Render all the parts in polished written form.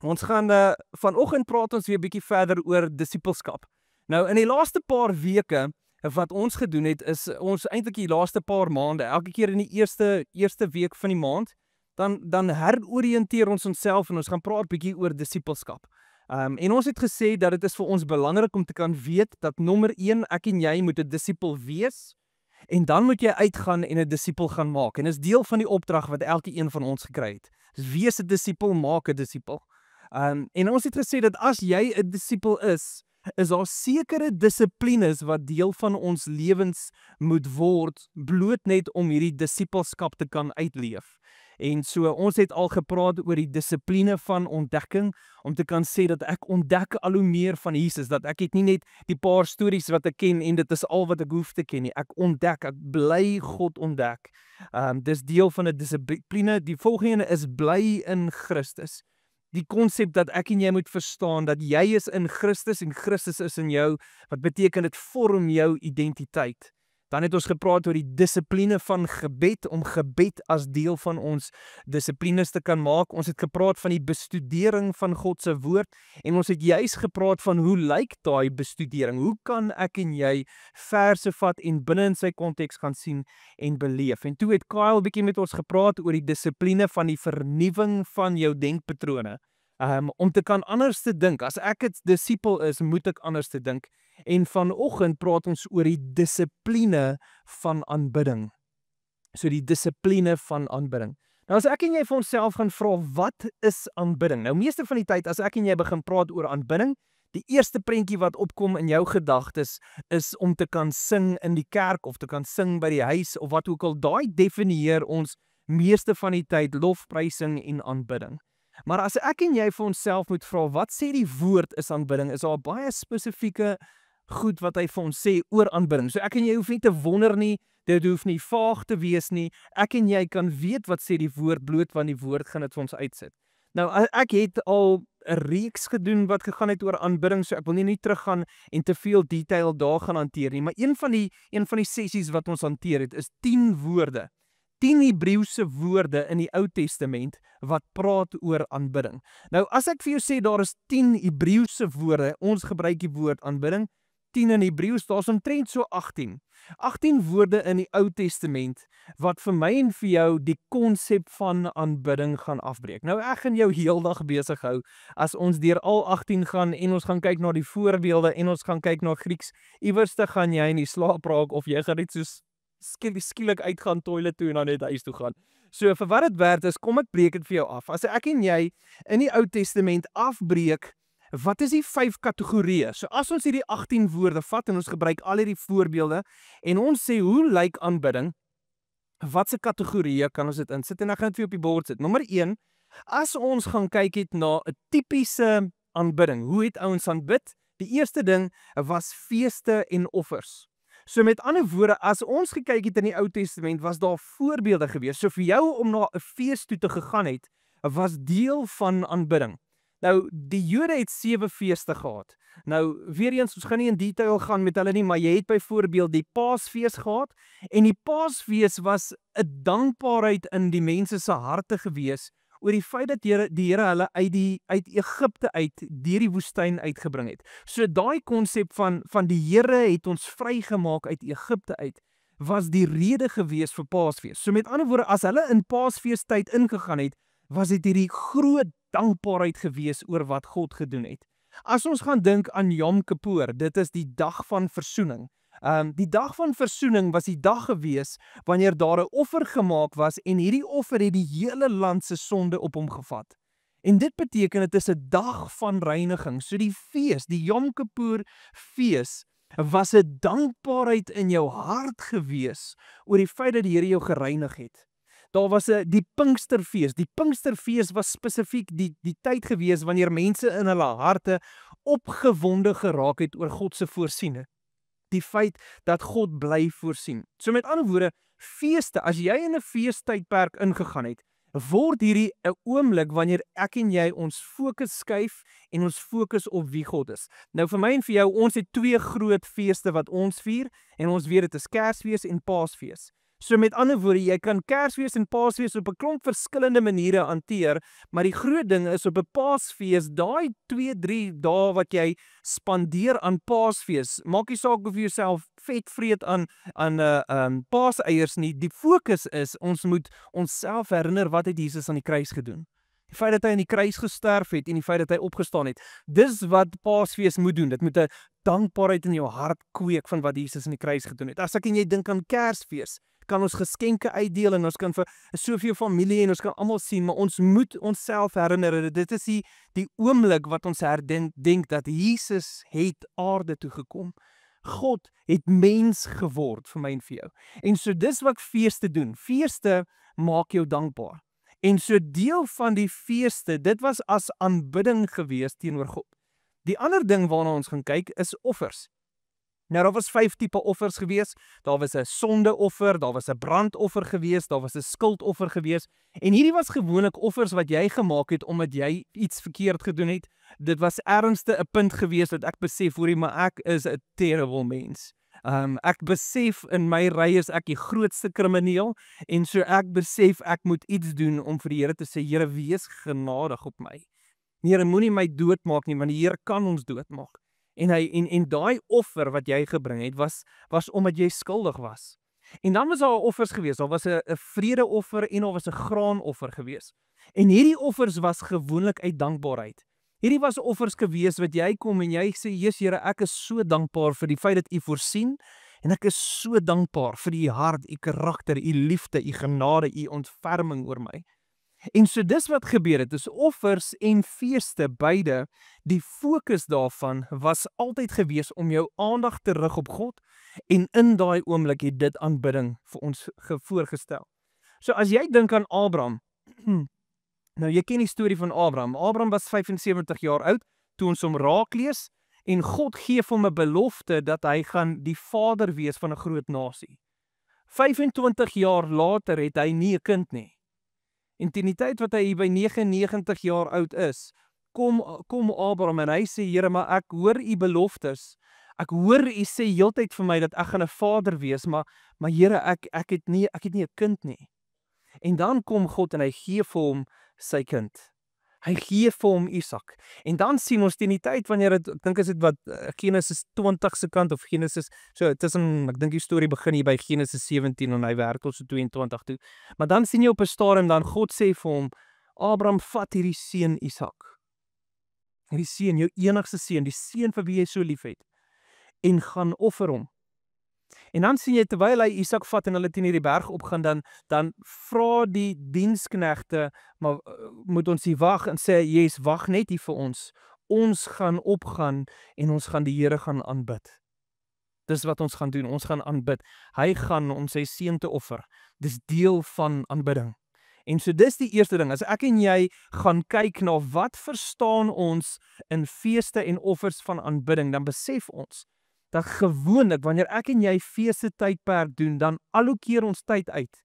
Ons gaan vanoggend praat ons weer 'n bietjie verder oor disippelskap. Nou in die laaste paar weke wat ons gedoen het is ons eintlik die laaste paar maande, elke keer in die eerste week van die maand, dan heroriënteer ons onsself en ons gaan praat bietjie oor disippelskap. En ons het gesê dat dit is vir ons belangrik om te kan weet dat nommer 1, ek en jy moet 'n disipel wees en dan moet jy uitgaan en 'n disipel gaan maak. En dis deel van die opdrag wat elke een van ons gekry het. Dis wees 'n disipel, maak 'n disipel. En ons het gesê dat as jy 'n disipel is daar sekere dissiplines wat deel van ons lewens moet word, bloot net om hierdie disipelskap te kan uitleef. En so, ons het al gepraat oor die dissipline van ontdekking, om te kan sê dat ek ontdek al hoe meer van Jesus, dat ek het nie net die paar stories wat ek ken en dit is al wat ek hoef te ken nie. Ek ontdek, ek bly God ontdek. Dis deel van 'n dissipline. Die volgende is bly in Christus. Die konsep dat ek en jy moet verstaan dat jy is in Christus en Christus is in jou, wat beteken dit vorm jou identiteit. Dan het ons gepraat oor die dissipline van gebed, om gebed as deel van ons dissiplines te kan maak. Ons het gepraat van die bestudering van God se woord en ons het juis gepraat van hoe lyk daai bestudering? Hoe kan ek en jy verse vat en binne in sy konteks gaan sien en beleef? En toe het Kyle bietjie met ons gepraat oor die dissipline van die vernuwing van jou denkpatrone. Om te kan anders te dink. As ek 'n disipel is, moet ek anders te dink. En vanoggend praat ons oor die dissipline van aanbidding. So die dissipline van aanbidding. Nou as ek en jy vir onsself gaan vra, wat is aanbidding? Nou meeste van die tyd as ek en jy begin praat oor aanbidding, die eerste prentjie wat opkom in jou gedagtes is om te kan sing in die kerk of te kan sing by die huis of wat ook al. Daai definieer ons meeste van die tyd lofprysing en aanbidding. Maar as ek en jy vir onsself moet vra, wat sê die woord is aanbidding? Is daar baie spesifieke goed wat hy vir ons sê oor aanbidding. So ek en jy hoef nie te wonder nie, dit hoef nie vaag te wees nie. Ek en jy kan weet wat sê die woord bloot want die woord gaan dit vir ons uitsit. Nou ek het al 'n reeks gedoen wat gegaan het oor aanbidding, so ek wil nie teruggaan en te veel detail daar gaan hanteer nie, maar een van die sessies wat ons hanteer het is 10 woorde. 10 Hebreëse woorde in die Ou Testament wat praat oor aanbidding. Nou as ek vir jou sê daar is 10 Hebreëse woorde, ons gebruik die woord aanbidding, 10 in Hebreëus, daar's omtrent so 18. 18 woorde in die Ou Testament wat vir my en vir jou die konsep van aanbidding gaan afbreek. Nou ek gaan jou heeldag besig hou as ons deur al 18 gaan en ons gaan kyk na die voorbeelde en ons gaan kyk na Grieks. Iewerste gaan jy in die slaap raak of jy gaan net soos skielik uitgaan toilet toe en dan net huis toe gaan. So vir wat dit werd is, kom ek breek dit vir jou af. As ek en jy in die Ou Testament afbreek, wat is die 5 kategorieë? So as ons hierdie 18 woorde vat en ons gebruik al hierdie voorbeelde en ons sê hoe lyk aanbidding? Watse kategorieë kan ons dit insit? En ek gaan dit vir jou op die bord sit. Nommer 1, as ons gaan kyk het na 'n tipiese aanbidding, hoe het ouens aanbid? Die eerste ding was feeste en offers. So met ander woorde, as ons gekyk het in die Ou Testament, was daar voorbeelde gewees. So vir jou om na 'n fees toe te gegaan het, was deel van aanbidding. Nou, die Jode het 7 feeste gehad. Nou, weer eens, ons gaan nie in detail gaan met hulle nie, maar jy het byvoorbeeld die Paasfees gehad, en die Paasfees was 'n dankbaarheid in die mense se harte gewees, oor die feit dat die Here hulle uit Egipte uit, deur die woestyn uitgebring het. So daai konsep van die Here het ons vrygemaak uit Egipte uit, was die rede gewees vir Paasfees. So met ander woorde, as hulle in Paasfeestyd ingegaan het, was dit hierdie groot dankbaarheid gewees oor wat God gedoen het. As ons gaan dink aan Yom Kippur, dit is die dag van versoening. Die dag van versoening was die dag gewees wanneer daar 'n offer gemaak was en hierdie offer het die hele land se sonde op hom gevat. En dit beteken dit is 'n dag van reiniging. So die fees, die Yom Kippur fees, was 'n dankbaarheid in jou hart gewees oor die feit dat die Here jou gereinig het. Daar was die Pinksterfees. Die Pinksterfees was spesifiek die tyd gewees wanneer mense in hulle harte opgewonde geraak het oor God se voorsiening. Die feit dat God bly voorsien. So met ander woorde, feeste, as jy in 'n feestydperk ingegaan het, word hierdie 'n oomblik wanneer ek en jy ons fokus skuif en ons fokus op wie God is. Nou vir my en vir jou, ons het 2 groot feeste wat ons vier en ons weet dit is Kersfees en Paasfees. So met ander woorde, jy kan Kersfees en Paasfees op 'n klomp verskillende maniere hanteer, maar die groot ding is op 'n Paasfees, daai 2-3 dae wat jy spandeer aan Paasfees, maak nie saak of jy jouself vet vreet aan paaseiers nie. Die fokus is ons moet onsself herinner wat het Jesus aan die kruis gedoen. Die feit dat hy aan die kruis gesterf het en die feit dat hy opgestaan het. Dis wat Paasfees moet doen. Dit moet 'n dankbaarheid in jou hart kweek van wat Jesus aan die kruis gedoen het. As ek en jy dink aan Kersfees, kan ons geskenke uitdeel en ons kan vir soveel familie en ons kan almal sien, maar ons moet onsself herinner, dit is die oomblik wat ons herdenk dat Jesus het aarde toe gekom. God het mens geword vir my en vir jou. En so dis wat feeste doen. Feeste maak jou dankbaar. En so deel van die feeste, dit was as aanbidding gewees teenoor God. Die ander ding waarna ons gaan kyk is offers. Nou daar was 5 tipe offers gewees. Daar was 'n sondeoffer, daar was 'n brandoffer gewees, daar was 'n skuldoffer gewees. En hierdie was gewoonlik offers wat jy gemaak het omdat jy iets verkeerd gedoen het. Dit was ernstig 'n punt gewees dat ek besef, hoorie, maar ek is 'n terrible mens. Ek besef in my ry is ek die grootste krimineel en so ek besef ek moet iets doen om vir die Here te sê, Here, wees genadig op my. Here, moenie my doodmaak nie, want die Here kan ons doodmaak. En daai offer wat jy gebring het was omdat jy skuldig was. En dan was daar offers gewees. Daar was 'n vredeoffer en daar was 'n graanoffer gewees. En hierdie offers was gewoonlik uit dankbaarheid. Hierdie was offers gewees wat jy kom en jy sê, Jesus Here, ek is so dankbaar vir die feit dat U voorsien en ek is so dankbaar vir U hart, U karakter, U liefde, U genade, U ontferming oor my. En so dis wat gebeur het, is offers en feeste beide, die fokus daarvan was altyd gewees om jou aandag te rig op God en in daai oomblik het dit aanbidding vir ons voorgestel. So as jy dink aan Abraham, nou jy ken die storie van Abraham. Abraham was 75 jaar oud toe ons hom raak lees en God gee vir hom 'n belofte dat hy gaan die vader wees van 'n groot nasie. 25 jaar later het hy nie 'n kind nie. En teen die tyd wat hy hier by 99 jaar oud is, kom Abraham en hy sê, Here, maar ek hoor U beloftes. Ek hoor U sê heeltyd vir my dat ek gaan 'n vader wees, maar Here, ek het nie 'n kind nie. En dan kom God en hy gee vir hom sy kind. Hy gee vir hom Isak. En dan sien ons teen die tyd wanneer ek dink is dit wat Genesis 20 se kant of Genesis so tussen ek dink die storie begin hier by Genesis 17 en hy werk tot so 22 toe. Maar dan sien jy op 'n stadium dan God sê vir hom, Abraham, vat hierdie seun Isak. Hierdie seun, jou enigste seun, die seun vir wie jy so liefhet, en gaan offer hom. En dan sien jy terwyl hy Isak vat en hulle teen hierdie berg opgaan, dan vra die diensknegte, maar moet ons hier wag en sê, Jesus, wag net hier vir ons. Ons gaan opgaan en ons gaan die Here gaan aanbid. Dis wat ons gaan doen, ons gaan aanbid. Hy gaan om sy seun te offer. Dis deel van aanbidding. En so dis die eerste ding, as ek en jy gaan kyk na wat verstaan ons in feeste en offers van aanbidding, dan besef ons dat gewoonlik, wanneer ek en jy feeste tydperk doen, dan allokeer ons tyd uit.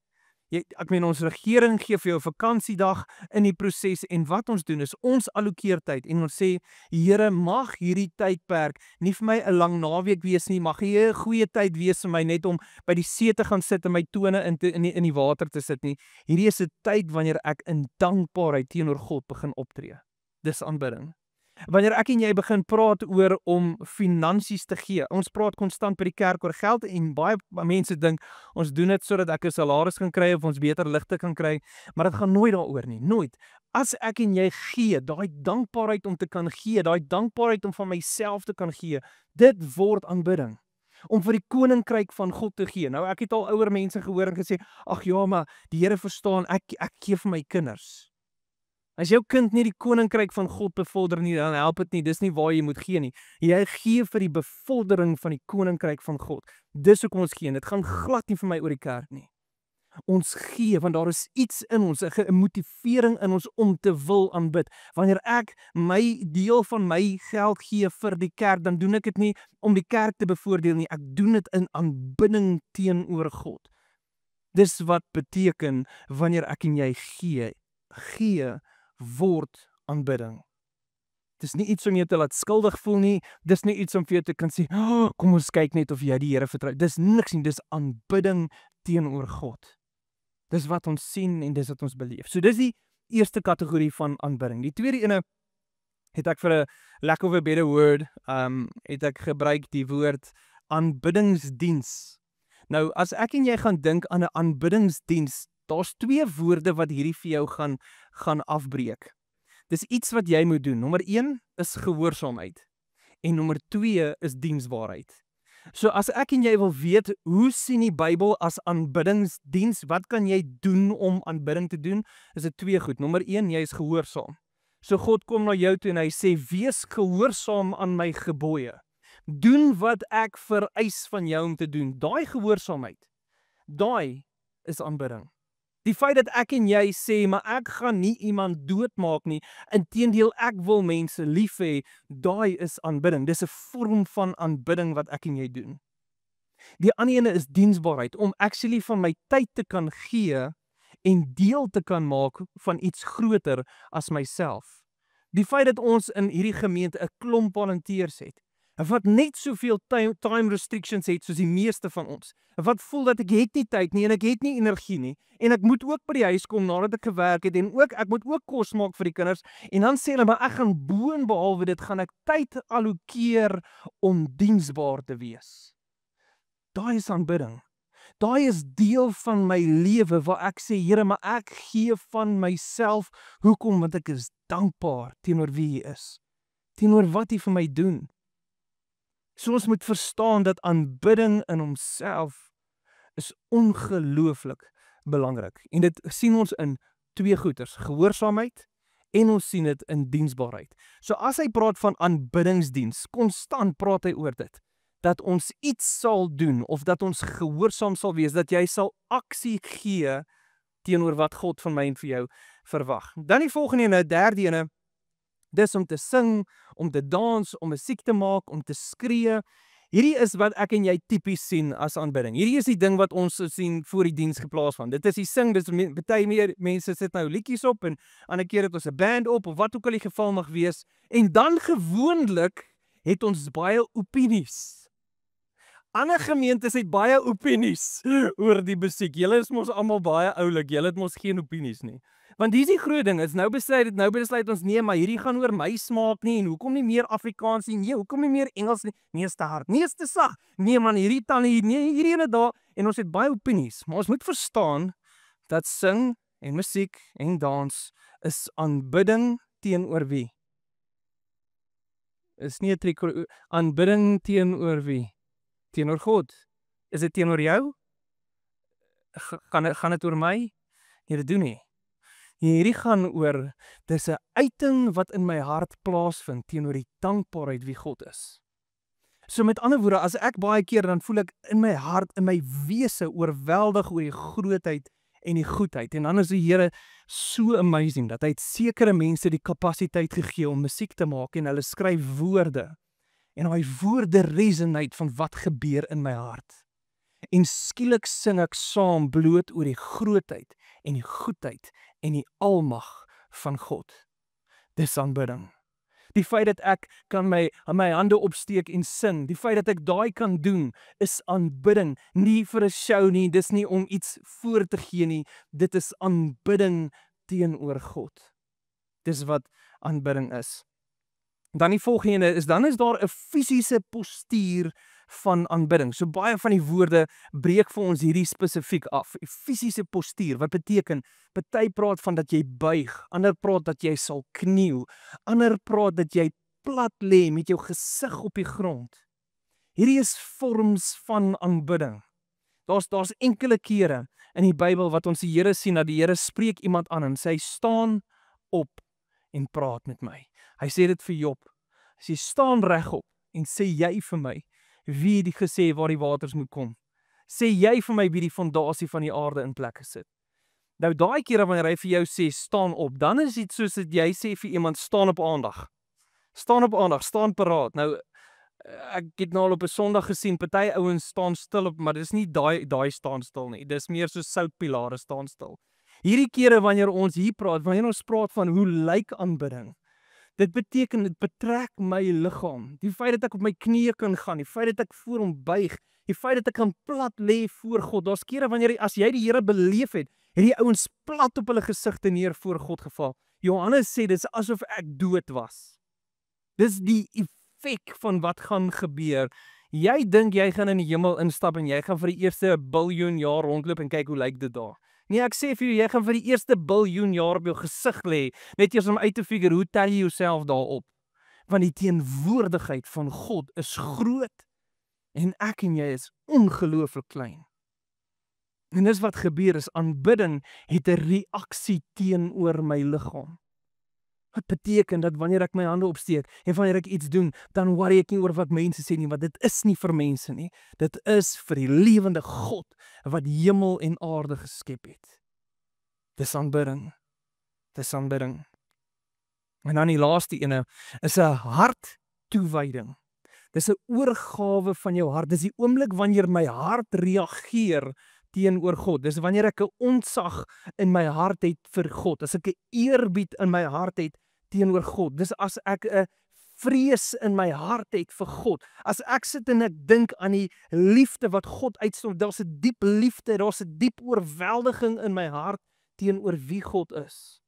Ek meen, ons regering gee vir jou 'n vakansiedag in die proses, en wat ons doen is, ons allokeer tyd, en ons sê, Here, mag hierdie tydperk nie vir my 'n lang naweek wees nie, mag hier 'n goeie tyd wees vir my, net om by die see te gaan sit en my tone in die water te sit nie. Hierdie is 'n tyd wanneer ek in dankbaarheid teenoor God begin optree. Dis aanbidding. Wanneer ek en jy begin praat oor om finansies te gee, ons praat konstant by die kerk oor geld en baie mense dink, ons doen dit sodat ek 'n salaris kan kry of ons beter ligte kan kry, maar dit gaan nooit daaroor nie, nooit. As ek en jy gee, daai dankbaarheid om te kan gee, daai dankbaarheid om van myself te kan gee, dit word aanbidding. Om vir die koninkryk van God te gee. Nou ek het al ouer mense gehoor en gesê, ag ja, maar die Here verstaan, ek gee vir my kinders. As jou kind nie die koninkryk van God bevorder nie, dan help dit nie, dis nie waar jy moet gee nie. Jy gee vir die bevordering van die koninkryk van God. Dis hoekom ons gee, dit gaan glad nie vir my oor die kerk nie. Ons gee, want daar is iets in ons, 'n motivering in ons om te wil aanbid. Wanneer ek my deel van my geld gee vir die kerk, dan doen ek dit nie om die kerk te bevoordeel nie, ek doen dit in aanbidding teenoor God. Dis wat beteken, wanneer ek en jy gee, word aanbidding. Dis nie iets om jou te laat skuldig voel nie, dis nie iets om vir jou te kan sê, kom ons kyk net of jy die Here vertrou. Dis niks nie, dis aanbidding teenoor God. Dis wat ons sien en dis wat ons beleef. So dis die eerste kategorie van aanbidding. Die tweede ene het ek vir 'n lack of a better word, het ek gebruik die woord aanbiddingsdiens. Nou, as ek en jy gaan dink aan 'n aanbiddingsdiens, daar's twee woorde wat hierdie vir jou gaan afbreek. Dis iets wat jy moet doen. Nommer 1 is gehoorsaamheid en nommer 2 is diensbaarheid. So as ek en jy wil weet, hoe sien die Bybel as aanbiddingsdiens, wat kan jy doen om aanbidding te doen, is dit twee goed. Nommer 1, jy is gehoorsaam. So God kom na jou toe en hy sê, wees gehoorsaam aan my gebooie. Doen wat ek vereis van jou om te doen. Daai gehoorsaamheid, daai is aanbidding. Die feit dat ek en jy sê, maar ek gaan nie iemand doodmaak nie, inteendeel ek wil mense lief hê, daai is aanbidding. Dis 'n vorm van aanbidding wat ek en jy doen. Die ander ene is diensbaarheid, om actually van my tyd te kan gee en deel te kan maak van iets groter as myself. Die feit dat ons in hierdie gemeente 'n klomp volunteers het, wat net soveel time restrictions het soos die meeste van ons, wat voel dat ek het nie tyd nie en ek het nie energie nie, en ek moet ook by die huis kom nadat ek gewerk het, en ook ek moet ook kos maak vir die kinders, en dan sê hulle, maar ek gaan boonbehalwe dit, gaan ek tyd allokeer om diensbaar te wees. Daai is aanbidding. Daai is deel van my lewe waar ek sê, Here, maar ek gee van myself. Hoekom? Want ek is dankbaar teenoor wie U is, teenoor wat U vir my doen. So ons moet verstaan dat aanbidding in homself is ongelooflik belangrik. En dit sien ons in twee goeters, gehoorsaamheid en ons sien dit in diensbaarheid. So as hy praat van aanbiddingsdiens, konstant praat hy oor dit, dat ons iets sal doen of dat ons gehoorsaam sal wees, dat jy sal aksie gee teenoor wat God van my en vir jou verwag. Dan die volgende ene, derde ene, dis om te sing, om te dans, om musiek te maak, om te skree. Hierdie is wat ek en jy tipies sien as aanbidding. Hierdie is die ding wat ons sien voor die diens geplaas van. Dit is die sing, dis baie meer mense sit nou liedjies op en ander keer het ons 'n band op of wat ook al die geval mag wees. En dan gewoonlik het ons baie opinies. Ander gemeentes het baie opinies oor die musiek. Julle is mos almal baie oulik, julle het mos geen opinies nie. Want hier is die groot ding, is nou besluit ons nee, maar hierdie gaan oor my smaak nie, en hoekom nie meer Afrikaans nie, nee, hoekom nie meer Engels nie, nee, is te hard, nee, is te sag, nee man, hierdie taal hier, nee, hierdie ene daar, en ons het baie opinies, maar ons moet verstaan, dat sing en musiek en dans is aanbidding teenoor wie? Is nie 'n trick, aanbidding teenoor wie? Teenoor God. Is dit teenoor jou? Gaan dit oor my? Nee, dit doen nie. Hierdie gaan oor, dis 'n uiting wat in my hart plaasvind teenoor die dankbaarheid wie God is. So met ander woorde, as ek baie keer, dan voel ek in my hart, in my wese oorweldig oor die grootheid en die goedheid. En dan is die Here so amazing, dat hy het sekere mense die kapasiteit gegee om musiek te maak, en hulle skryf woorde. En daai woorde resonate van wat gebeur in my hart. En skielik sing ek saam bloot oor die grootheid en die goedheid en die almag van God. Dis aanbidding. Die feit dat ek kan my hande opsteek en sing, die feit dat ek daai kan doen, is aanbidding. Nie vir 'n show nie, dis nie om iets voor te gee nie, dit is aanbidding teenoor God. Dis wat aanbidding is. Dan die volgende is, dan is daar 'n fisiese postuur van aanbidding. So baie van die woorde breek vir ons hierdie spesifiek af. Fisiese postuur, wat beteken, party praat van dat jy buig, ander praat dat jy sal kniel, ander praat dat jy plat lê met jou gesig op die grond. Hierdie is vorms van aanbidding. Daar's enkele kere in die Bybel wat ons die Here sien, dat die Here spreek iemand aan en sê, staan op en praat met my. Hy sê dit vir Job. Hy sê, staan regop en sê jy vir my, wie het gesê waar die waters moet kom? Sê jy vir my wie die fondasie van die aarde in plek gesit? Nou daai kere wanneer hy vir jou sê, staan op, dan is dit soos dat jy sê vir iemand, staan op aandag. Staan op aandag, staan paraat. Nou, ek het nou al op 'n Sondag gesien, party ouens staan stil op, maar dis nie daai staan stil nie. Dis meer so soutpilare staan stil. Hierdie kere wanneer ons hier praat, wanneer ons praat van hoe lyk aanbidding, dit beteken, dit betrek my liggaam. Die feit dat ek op my knieë kan gaan, die feit dat ek voor hom buig, Die feit dat ek kan plat lê voor God. Daar's kere wanneer as jy die Here beleef het die ouens plat op hulle gesigte neer voor God geval. Johannes sê dis asof ek dood was. Dis die effek van wat gaan gebeur. Jy dink jy gaan in die hemel instap en jy gaan vir die eerste biljoen jaar rondloop en kyk hoe lyk dit daar. Nee, ek sê vir jou, jy gaan vir die eerste biljoen jaar op jou gesig lê, net eers om uit te figure hoe tel jy jouself daarop. Want die teenwoordigheid van God is groot en ek en jy is ongelooflik klein. En dis wat gebeur is aanbidding het 'n reaksie teenoor my liggaam. Wat beteken dat wanneer ek my hande opsteek en wanneer ek iets doen, dan worry ek nie oor wat mense sê nie, want dit is nie vir mense nie. Dit is vir die lewende God wat hemel en aarde geskep het. Dis aanbidding. Dis aanbidding. En dan die laaste ene is 'n harttoewyding. Dis 'n oorgawe van jou hart. Dis die oomblik wanneer my hart reageer teenoor God. Dis wanneer ek 'n ontzag in my hart het vir God. As ek 'n eerbied in my hart het teenoor God. Dis as ek 'n vrees in my hart het vir God. As ek sit en ek dink aan die liefde wat God uitstort, daar's 'n diep liefde, daar's 'n diep oorweldiging in my hart teenoor wie God is.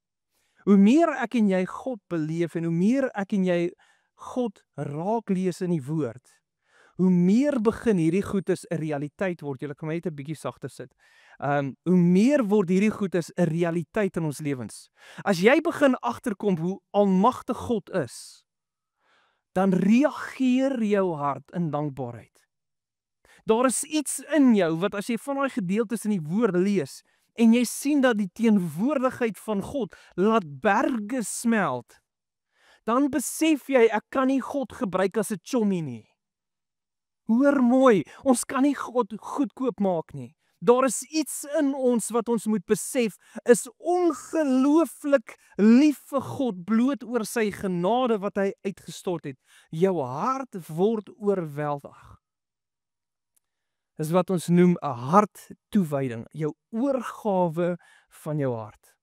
Hoe meer ek en jy God beleef en hoe meer ek en jy God raak lees in die woord, hoe meer begin hierdie goedes 'n realiteit word. Julle kan my net 'n bietjie sagter sit. Hoe meer word hierdie goedes 'n realiteit in ons lewens. As jy begin agterkom hoe almagtig God is, dan reageer jou hart in dankbaarheid. Daar is iets in jou wat as jy van daai gedeeltes in die woord lees en jy sien dat die teenwoordigheid van God laat berge smelt, dan besef jy ek kan nie God gebruik as 'n chommie nie. Hoor mooi, ons kan nie God goedkoop maak nie. Daar is iets in ons wat ons moet besef, is ongelooflik lief vir God bloot oor sy genade wat hy uitgestort het. Jou hart word oorweldig. Dis wat ons noem 'n harttoewyding, jou oorgawe van jou hart.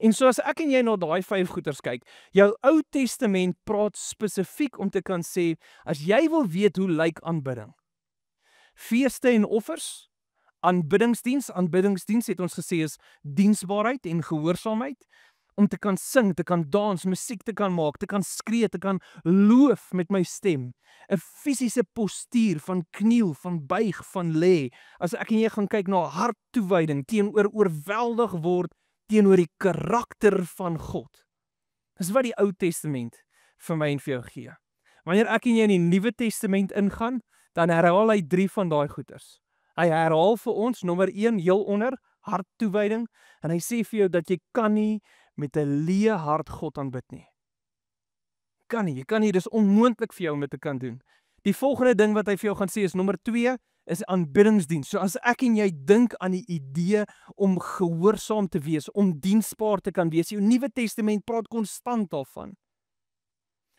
En so as ek en jy na daai 5 goeters kyk, jou Ou Testament praat spesifiek om te kan sê, as jy wil weet hoe lyk aanbidding. Feeste en offers, aanbiddingsdiens het ons gesê is diensbaarheid en gehoorsaamheid, om te kan sing, te kan dans, musiek te kan maak, te kan skree, te kan loof met my stem. 'n Fisiese postuur van kniel, van buig, van lê. As ek en jy gaan kyk na harttoewyding, teenoor oorweldig word teenoor die karakter van God. Dis wat die Ou Testament vir my en vir jou gee. Wanneer ek en jy in die Nuwe Testament ingaan, dan herhaal hy 3 van daai goeters. Hy herhaal vir ons nommer 1 heel onder harttoewyding en hy sê vir jou dat jy kan nie met 'n leë hart God aanbid nie. Jy kan nie, dis onmoontlik vir jou om dit te kan doen. Die volgende ding wat hy vir jou gaan sê is nommer 2 is aanbiddingsdiens. So as ek en jy dink aan die idee om gehoorsaam te wees, om diensbaar te kan wees, jou Nuwe Testament praat konstant daarvan.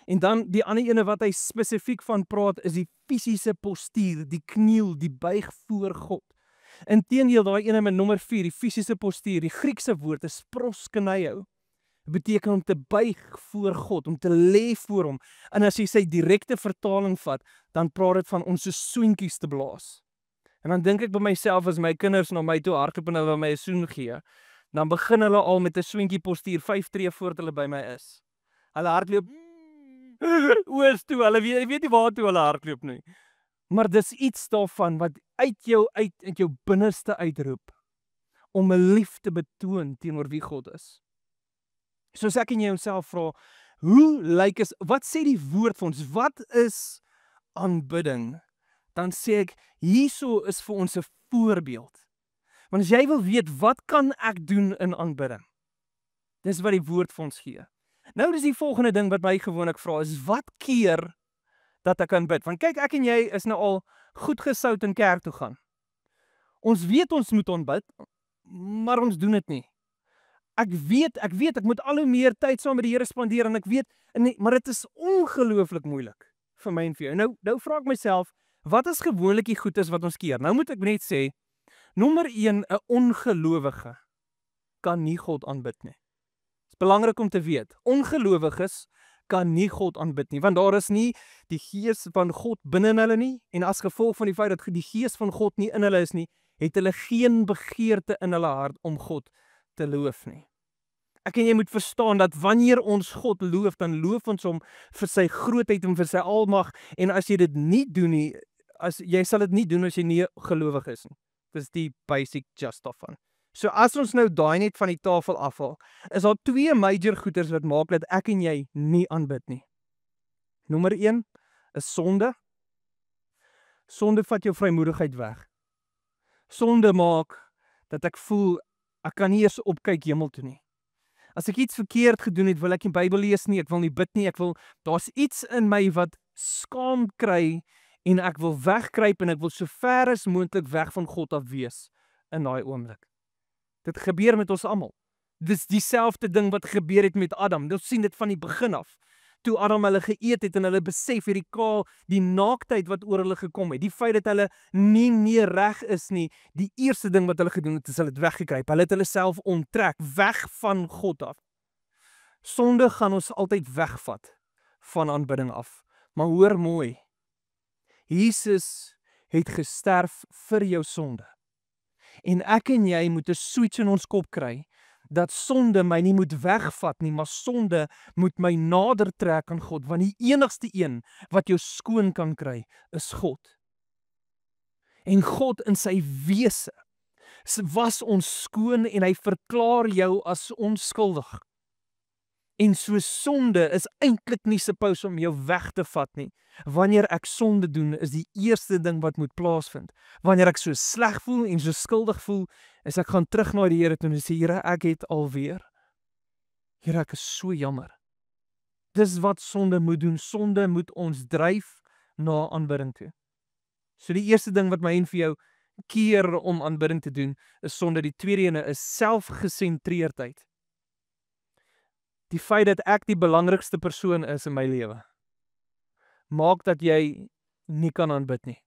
En dan die ander ene wat hy spesifiek van praat is die fisiese postuur, die kniel, die buig voor God. Inteendeel daai ene met nommer 4, die fisiese postuur, die Griekse woord is proskuneo. Dit beteken om te buig voor God, om te lê voor hom. En as jy sy direkte vertaling vat, dan praat dit van om so soentjies te blaas. En dan dink ek by myself, as my kinders na my toe hardloop en hulle my 'n soen gee, dan begin hulle al met 'n soentjie postuur 5 tree voordat hulle by my is. Hulle hardloop oos toe, hulle weet nie waar toe hulle hardloop nie. Maar dis iets daarvan wat uit jou binneste uitroep om 'n liefde betoon teenoor wie God is. Soos ek en jy onsself vra, wat sê die woord vir ons? Wat is aanbidding? Dan sê ek, hierso is vir ons 'n voorbeeld. Want as jy wil weet, wat kan ek doen in aanbidding? Dis wat die woord vir ons gee. Nou dis die volgende ding wat my gewoonlik vra is, wat keer dat ek kan bid? Want kyk, ek en jy is nou al goed gesout in kerk toe gaan. Ons weet ons moet aanbid, maar ons doen dit nie. Ek weet, ek moet al hoe meer tyd saam met die Here spandeer en ek weet, maar dit is ongelooflik moeilik vir my en vir jou. Nou vra ek myself, wat is gewoonlik die goedes wat ons keer? Nou moet ek net sê, nommer 1, 'n ongelowige kan nie God aanbid nie. Dit is belangrik om te weet. Ongelowiges kan nie God aanbid nie, want daar is nie die gees van God binne in hulle nie, en as gevolg van die feit dat die gees van God nie in hulle is nie, het hulle geen begeerte in hulle hart om God te loof nie. Ek en jy moet verstaan dat wanneer ons God loof, dan loof ons hom vir sy grootheid en vir sy almag, en as jy dit nie doen nie, jy sal dit nie doen as jy nie gelowig is nie. Dis die basic just daarvan. So as ons nou daai net van die tafel afhaal, is daar 2 major goeders wat maak dat ek en jy nie aanbid nie. Nommer 1 is sonde. Sonde vat jou vrymoedigheid weg. Sonde maak dat ek voel, ek kan nie eers opkyk hemel toe nie. As ek iets verkeerd gedoen het, wil ek nie Bybel lees nie, ek wil nie bid nie, daar's iets in my wat skaam kry, en ek wil wegkruip, en ek wil so ver as moontlik weg van God af wees, in daai oomblik. Dit gebeur met ons almal. Dis dieselfde ding wat gebeur het met Adam. Ons sien dit van die begin af. Toe Adam hulle geëet het en hulle besef hierdie die naaktheid wat oor hulle gekom het, die feit dat hulle nie meer reg is nie, die eerste ding wat hulle gedoen het, is hulle het weggekruip. Hulle het hulle self onttrek, weg van God af. Sonde gaan ons altyd wegvat van aanbidding af. Maar hoor mooi, Jesus het gesterf vir jou sonde. En ek en jy moet 'n switch in ons kop kry, dat sonde my nie moet wegvat nie, maar sonde moet my nader trek aan God, want die enigste een wat jou skoon kan kry, is God. En God in sy wese was ons skoon en hy verklaar jou as onskuldig. En so sonde is eintlik nie supposed om jou weg te vat nie. Wanneer ek sonde doen, is die eerste ding wat moet plaasvind. Wanneer ek so sleg voel en so skuldig voel, is ek gaan terug na die Here toe en sê, Here, ek het alweer. Here, ek is so jammer. Dis wat sonde moet doen. Sonde moet ons dryf na aanbidding toe. So die eerste ding wat my en vir jou keer om aanbidding te doen, is sonde. Die tweede ene is selfgesentreerdheid. Die feit dat ek die belangrikste persoon is in my lewe, maak dat jy nie kan aanbid nie.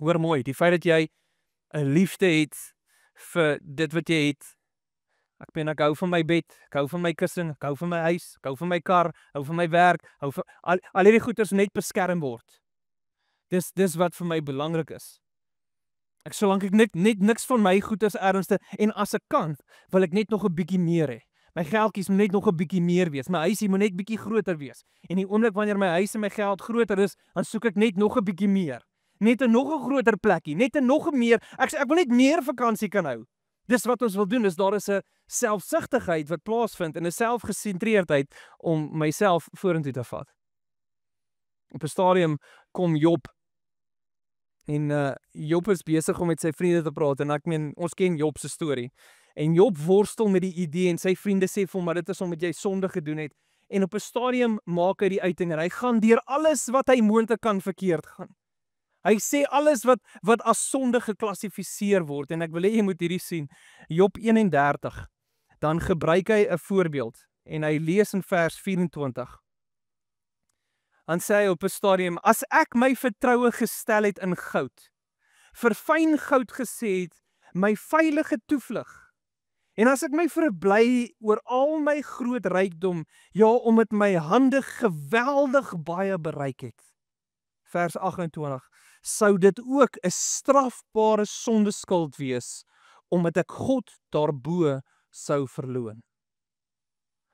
Hoor mooi, die feit dat jy 'n liefde het vir dit wat jy het. Ek hou van my bed, ek hou van my kussing, ek hou van my huis, ek hou van my kar, ek hou van my werk, hou van al hierdie goeders net beskerm word. Dis wat vir my belangrik is. Solank ek net niks van my goeders ernstig, en as ek kan, wil ek net nog 'n bietjie meer hê. My geldjies moet net nog 'n bietjie meer wees. My huisie moet net bietjie groter wees. En die oomblik wanneer my huis en my geld groter is, dan soek ek net nog 'n bietjie meer. Net 'n nog 'n groter plekkie, net 'n nog 'n meer. Ek wil net meer vakansie kan hou. Dis wat ons wil doen. Daar is 'n selfsugtigheid wat plaasvind en 'n selfgesentreerdheid om myself vorentoe te vat. Op 'n stadium kom Job. En Job is besig om met sy vriende te praat en ons ken Job se storie. En Job worstel met die idee en sy vriende sê vir hom, maar dit is omdat jy sonde gedoen het. En op 'n stadium maak hy die uiting en hy gaan deur alles wat hy moontlik kan verkeerd gaan. Hy sê alles wat as sonde geklassifiseer word, en ek wil hê jy moet hierdie sien. Job 31, dan gebruik hy 'n voorbeeld en hy lees in vers 24. Dan sê hy op 'n stadium, as ek my vertroue gestel het in goud, vir fyn goud gesê het, my veilige toevlug, en as ek my verbly oor al my groot rykdom, ja, omdat my hande geweldig baie bereik het. Vers 28, sou dit ook 'n strafbare sondeskuld wees, omdat ek God daarbo sou verloon.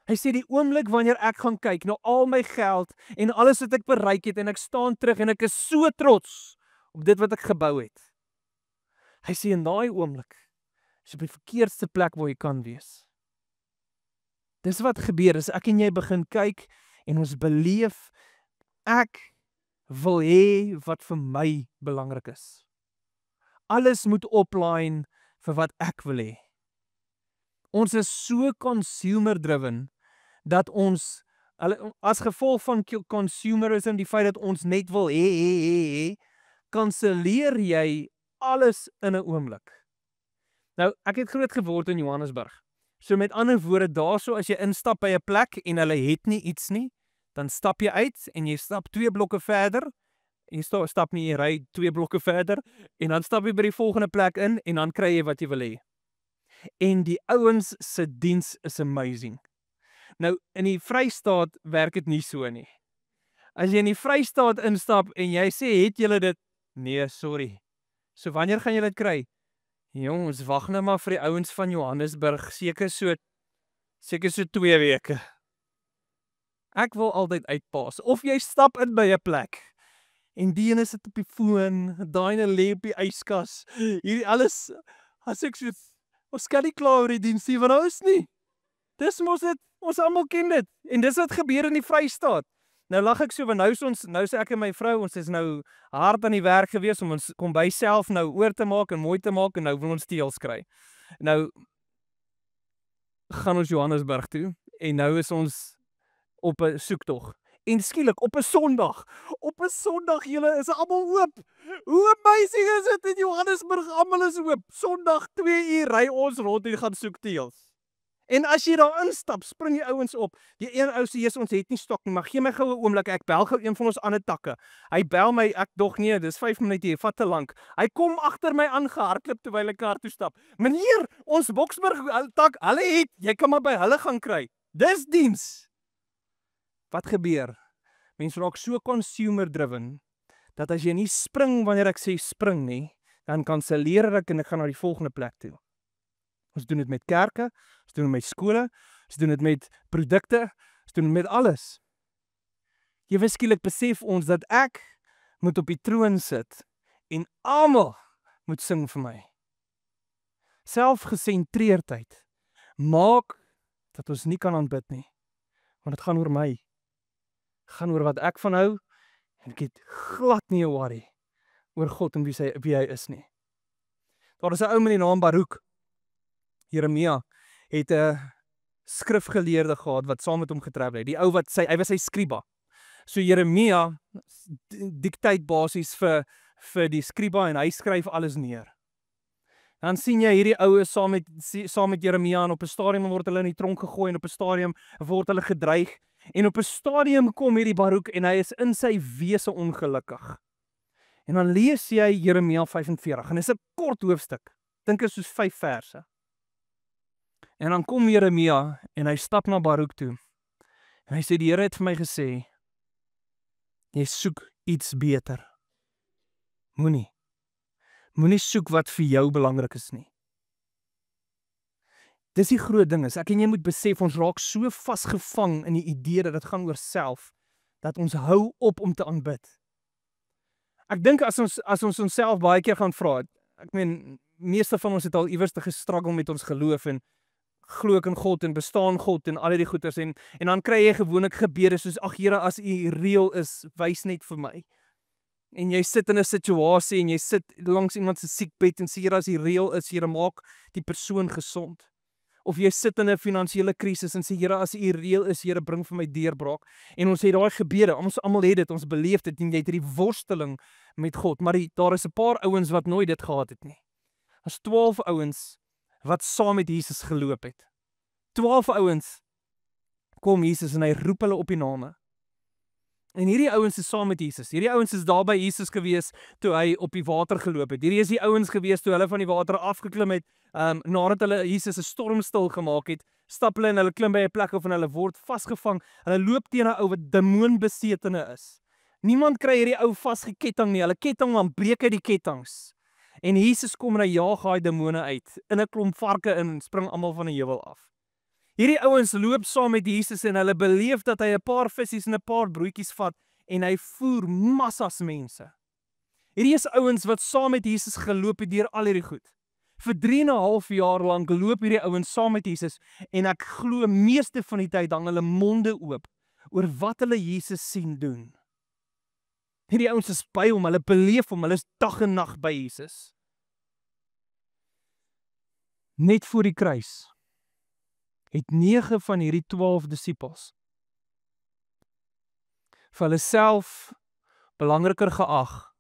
Hy sê die oomblik wanneer ek gaan kyk na al my geld en alles wat ek bereik het en ek staan terug en ek is so trots op dit wat ek gebou het. Hy sê in daai oomblik is op die verkeerdste plek waar jy kan wees. Dis wat gebeur as ek en jy begin kyk en ons beleef ek wil hê wat vir my belangrik is. Alles moet oplyn vir wat ek wil hê. Ons is so consumer driven dat ons as gevolg van consumerism, die feit dat ons net wil hê, kanselleer jy alles in 'n oomblik. Nou, ek het groot geword in Johannesburg. So met ander woorde, daarso as jy instap by 'n plek en hulle het nie iets nie, dan stap jy uit en jy stap 2 blokke verder. Jy stap nie, jy ry 2 blokke verder en dan stap jy by die volgende plek in en dan kry jy wat jy wil hê. En die ouens se diens is amazing. Nou, in die Vrystaat werk dit nie so nie. As jy in die Vrystaat instap en jy sê, het julle dit? Nee, sorry. So wanneer gaan julle dit kry? Jongens, wag nou maar vir die ouens van Johannesburg, seker so 2 weke. Ek wil altyd uitpaas. Of jy stap in by 'n plek en die ene sit op die foon, daai ene lê op die yskas. Hierdie alles, as ek so, ons kan nie kla oor die diens nie, want nou is nie. Dis mos dit, ons almal ken dit. En dis wat gebeur in die Vrystaat. Nou lag ek so, want nou sê ek en my vrou, ons is nou hard aan die werk gewees om ons kom by self nou oor te maak en mooi te maak en nou wil ons teels kry. Nou gaan ons Johannesburg toe en nou is ons op 'n soektog. En skielik op 'n Sondag julle is almal oop. Hoe amazing is dit in Johannesburg, almal is oop. Sondag 2 uur ry ons rond en gaan soek teels. En as jy daar instap, spring die ouens op. Die een ou sê, "Jesus, ons het nie stok nie, maar gee my gou 'n oomblik, ek bel gou een van ons ander takke." Hy bel my, ek dog nee, dis 5 minute hier, vat te lank. Hy kom agter my aangehardloop terwyl ek kar toe stap. "Meneer, ons Boksburg tak, hulle het, jy kan maar by hulle gaan kry." Dis diens. Wat gebeur? Mense raak so consumer driven, dat as jy nie spring wanneer ek sê spring nie, dan kanselleer ek en ek gaan na die volgende plek toe. Ons doen dit met kerke, ons doen dit met skole, ons doen dit met produkte, ons doen dit met alles. Ewe skielik besef ons dat ek moet op die troon sit en almal moet sing vir my. Selfgesentreerdheid maak dat ons nie kan aanbid nie, want dit gaan oor my. Gaan oor wat ek van hou en ek het glad nie 'n worry oor God en wie hy is nie. Daar is 'n ou met die naam Baruch. Jeremia het 'n skrifgeleerde gehad wat saam met hom getravel het. Die ou wat hy was sy skriba. So Jeremia dikteer basies vir die skriba en hy skryf alles neer. Dan sien jy hierdie oues saam met Jeremia en op 'n stadium word hulle in die tronk gegooi en op 'n stadium word hulle gedreig. En op 'n stadium kom hierdie Baruch en hy is in sy wese ongelukkig. En dan lees jy Jeremia 45 en dit is 'n kort hoofstuk. Dink dit is soos 5 verse. En dan kom Jeremia en hy stap na Baruch toe. En hy sê die Here het vir my gesê, jy soek iets beter. Moenie soek wat vir jou belangrik is nie. Dis die groot ding is, ek en jy moet besef, ons raak so vasgevang in die idee dat dit gaan oor self, dat ons hou op om te aanbid. Ek dink as ons onsself baie keer gaan vra, ek meen, meeste van ons het al iewers te gestruggle met ons geloof en glo ek in God en bestaan God en al die goeters en dan kry jy gewoonlik gebede soos, ag Here, as U reël is, wys net vir my. En jy sit in 'n situasie en jy sit langs iemand se siekbed en sê, Here, as U reël is, Here, maak die persoon gesond. Of jy sit in 'n finansiële krisis en sê, Here, as U reël is, Here, bring vir my deurbraak. En ons het daai gebede, ons almal het dit, ons beleef dit en jy het hierdie worsteling met God, maar daar is 'n paar ouens wat nooit dit gehad het nie. Daar's 12 ouens wat saam met Jesus geloop het. 12 ouens kom Jesus en hy roep hulle op die name. En hierdie ouens is saam met Jesus. Hierdie ouens is daar by Jesus gewees toe hy op die water geloop het. Hierdie is die ouens gewees toe hulle van die water afgeklim het, nadat hulle Jesus 'n storm stil gemaak het, stap hulle en hulle klim by 'n plek of en hulle word vasgevang. Hulle loop teen 'n ou wat demoonbesetene is. Niemand kry hierdie ou vasgeketting nie. Hulle ketting dan breek uit die kettinge. En Jesus kom en hy jaag daai demone uit in 'n klomp varke in en spring almal van die heuwel af. Hierdie ouens loop saam met Jesus en hulle beleef dat hy 'n paar visse en 'n paar broodjies vat en hy voer massas mense. Hierdie is ouens wat saam met Jesus geloop het deur al hierdie goed. Vir 3,5 jaar lank loop hierdie ouens saam met Jesus en ek glo meeste van die tyd hang hulle monde oop oor wat hulle Jesus sien doen. Hierdie ouens is by hom, hulle beleef hom, hulle is dag en nag by Jesus. Net voor die kruis het 9 van hierdie 12 disippels vir hulle self belangriker geag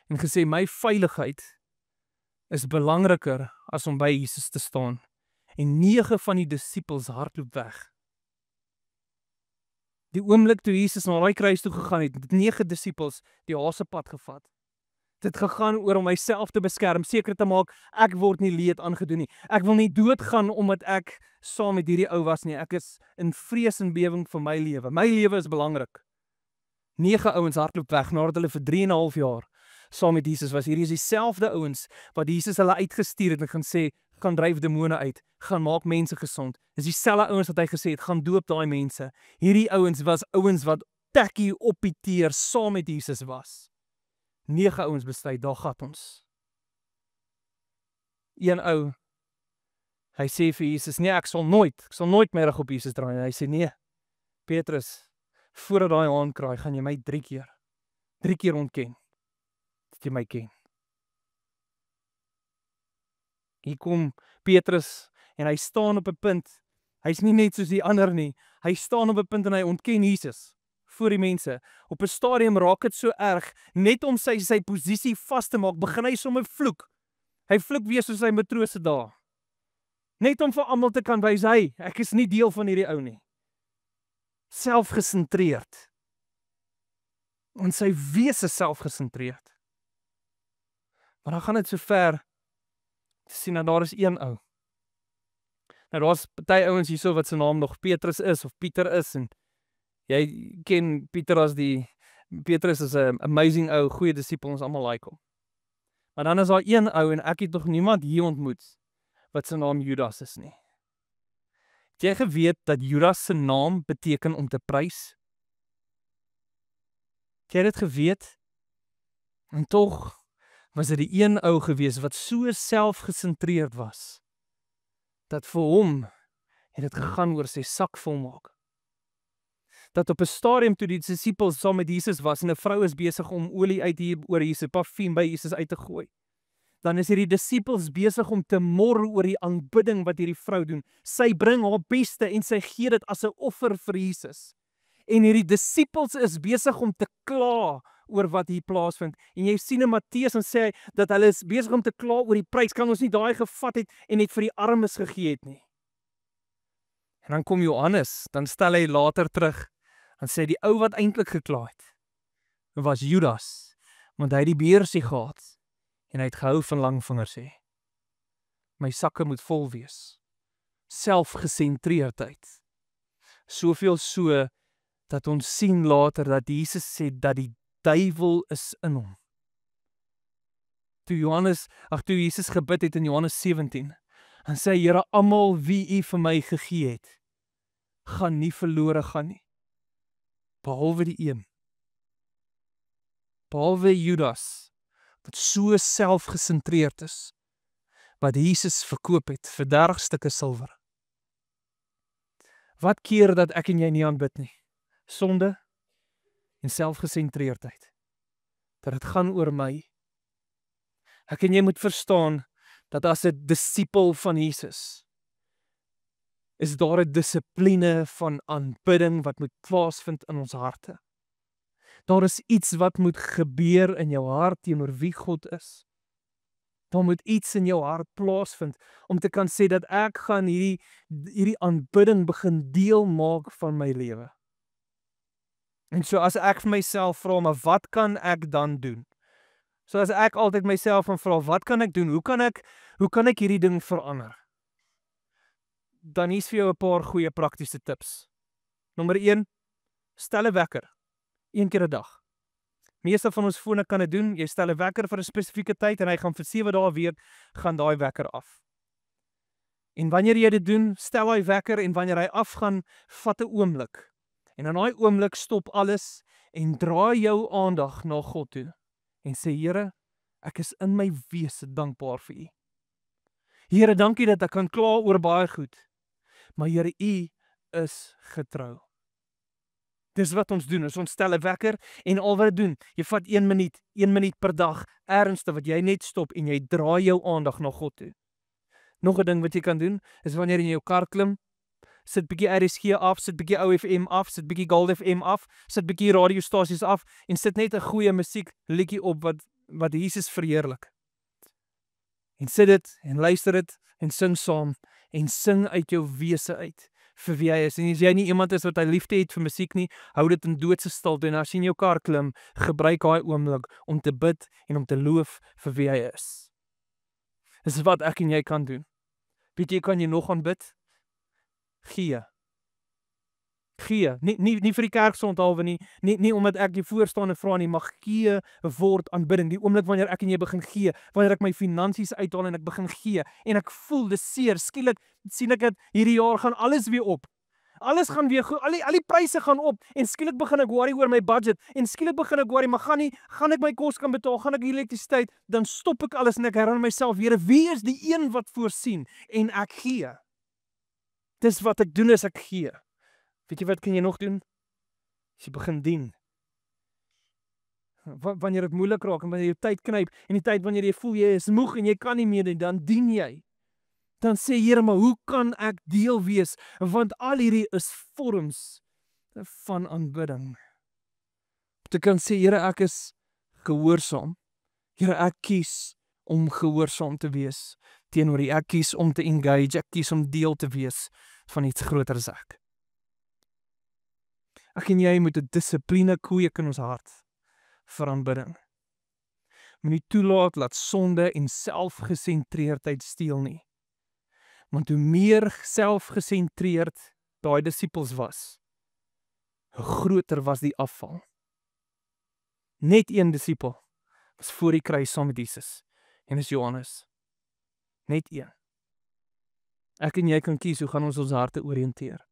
en gesê, my veiligheid is belangriker as om by Jesus te staan. En 9 van die disippels hardloop weg. Die oomblik toe Jesus na daai kruis toe gegaan het, 9 disippels die hasepad gevat. Dit gegaan oor om myself te beskerm, seker te maak ek word nie leed aangedoen nie. Ek wil nie doodgaan omdat ek saam met hierdie ou was nie. Ek is in vrees en bewering vir my lewe. My lewe is belangrik. 9 ouens hardloop weg nadat hulle vir 3,5 jaar saam met Jesus was. Hierdie is dieselfde ouens wat Jesus hulle uitgestuur het en gaan sê, gaan dryf demone uit, gaan maak mense gesond. Dis dieselfde ouens wat hy gesê het, gaan doop daai mense. Hierdie ouens was ouens wat tekkie op die teer saam met Jesus was. 9 ouens besluit, daar gat ons. Een ou, hy sê vir Jesus, nee, ek sal nooit meer rug op Jesus draai. En hy sê, nee, Petrus, voordat daai haan kraai, gaan jy my 3 keer ontken, dat jy my ken. Hier kom Petrus, en hy staan op 'n punt, hy's nie net soos die ander nie, hy staan op 'n punt en hy ontken Jesus, voor die mense. Op 'n stadium raak dit so erg, net om sy posisie vas te maak, begin hy sommer vloek. Hy vloek weer soos sy matrose daar. Net om vir almal te kan wys, ek is nie deel van hierdie ou nie. Selfgesentreerd. En sy wese selfgesentreerd. Maar dan gaan dit so ver, te sien dat daar is een ou. Nou daar's party ouens hierso wat se naam nog Petrus is, of Pieter is, en jy ken Pieter as Petrus is 'n amazing ou, goeie disipel, ons almal like hom. Maar dan is daar een ou, en ek het nog niemand hier ontmoet, wat se naam Judas is nie. Het jy geweet dat Judas se naam beteken om te prys? Het jy dit geweet? En tog was dit die een ou gewees wat so selfgesentreerd was, dat vir hom het dit gegaan oor sy sak volmaak. Dat op 'n stadium toe die disippels saam met Jesus was en 'n vrou is besig om olie uit hier oor Jesus, parfuum by Jesus uit te gooi, dan is hierdie disippels besig om te mor oor die aanbidding wat hierdie vrou doen. Sy bring haar beste en sy gee dit as 'n offer vir Jesus. En hierdie disippels is besig om te kla oor wat hier plaasvind. En jy sien in Matteus en sê hy dat hulle is besig om te kla oor die prys. Kan ons nie daai gevat het en net vir die armes gegee het nie? En dan kom Johannes, dan stel hy later terug en sê die ou wat eintlik gekla het, was Judas, want hy het die beursie gehad en hy het gehou van langvingers sê. My sakke moet vol wees. Selfgesentreerdheid. Soveel so dat ons sien later dat Jesus sê dat die duiwel is in hom. Toe Jesus gebid het in Johannes 17, en sê, Here, almal wie U vir my gegee het, gaan nie verlore gaan nie, behalwe die een. Behalwe Judas, wat so selfgesentreerd is, wat Jesus verkoop het vir 30 stukke silwer. Wat keer dat ek en jy nie aanbid nie? Sonde en selfgesentreerdheid. Dat dit gaan oor my. Ek en jy moet verstaan dat as 'n disipel van Jesus is daar 'n dissipline van aanbidding wat moet plaasvind in ons harte. Daar is iets wat moet gebeur in jou hart teenoor wie God is. Daar moet iets in jou hart plaasvind om te kan sê dat ek gaan hierdie aanbidding begin deel maak van my lewe. En so as ek vir myself vra, maar wat kan ek dan doen? So as ek altyd myself vra, wat kan ek doen? Hoe kan ek hierdie ding verander? Dan is vir jou 'n paar goeie praktiese tips. Nommer 1, stel 'n wekker. 1 keer 'n dag. Meeste van ons fone kan dit doen. Jy stel 'n wekker vir 'n spesifieke tyd en hy gaan vir 7 dae weer gaan daai wekker af. En wanneer jy dit doen, stel hy wekker en wanneer hy afgaan, vat 'n oomblik. En in daai oomblik stop alles en draai jou aandag na God toe en sê, Here, ek is in my wese dankbaar vir U. Here, dankie dat ek kan kla oor baie goed, maar Here, U is getrou. Dis wat ons doen, ons stel 'n wekker en al wat dit doen, jy vat 1 minuut per dag, ernstig wat jy net stop en jy draai jou aandag na God toe. Nog 'n ding wat jy kan doen, is wanneer jy in jou kar klim, sit bietjie RSG af, sit bietjie OFM af, sit bietjie Gold FM af, sit bietjie radiostasies af en sit net 'n goeie musiek liedjie op wat Jesus verheerlik. En sit dit en luister dit en sing saam en sing uit jou wese uit. vir wie hy is. En as jy nie iemand is wat hy liefde het vir musiek nie, hou dit in doodse stilte en as jy in jou kar klim, gebruik daai oomblik om te bid en om te loof vir wie hy is. Dis wat ek en jy kan doen. Weet jy, kan jy nog aanbid? Gee. Gee, nie vir die kerksondhalwe nie omdat ek die voorstaande vra nie, maar gee word aanbidding. Die oomblik wanneer ek en jy begin gee, wanneer ek my finansies uithaal en ek begin gee en ek voel dis seer, skielik sien ek dat hierdie jaar gaan alles weer op. Alles gaan weer goed, al die pryse gaan op en skielik begin ek worry oor my budget en skielik begin ek worry, maar gaan ek my kos kan betaal, gaan ek elektrisiteit, dan stop ek alles en ek herinner myself, Here, wie is die een wat voorsien en ek gee. Dis wat ek doen as ek gee. Weet jy wat kan jy nog doen? As jy begin dien. Wanneer dit moeilik raak en wanneer jy tyd knyp en die tyd wanneer jy voel jy is moeg en jy kan nie meer doen, dan dien jy. Dan sê Here, maar hoe kan ek deel wees? Want al hierdie is vorms van aanbidding. Jy kan sê, Here, ek is gehoorsaam. Here, ek kies om gehoorsaam te wees teenoor U. Ek kies om te engage, ek kies om deel te wees van iets groter as ek. Ek en jy moet 'n dissipline kweek in ons hart vir aanbidding. Moenie toelaat dat sonde en selfgesentreerdheid steel nie. Want hoe meer selfgesentreerd daai disippels was, hoe groter was die afval. Net een disipel was voor die kruis saam met Jesus, en dis Johannes. Net een. Ek en jy kan kies hoe gaan ons harte oriënteer.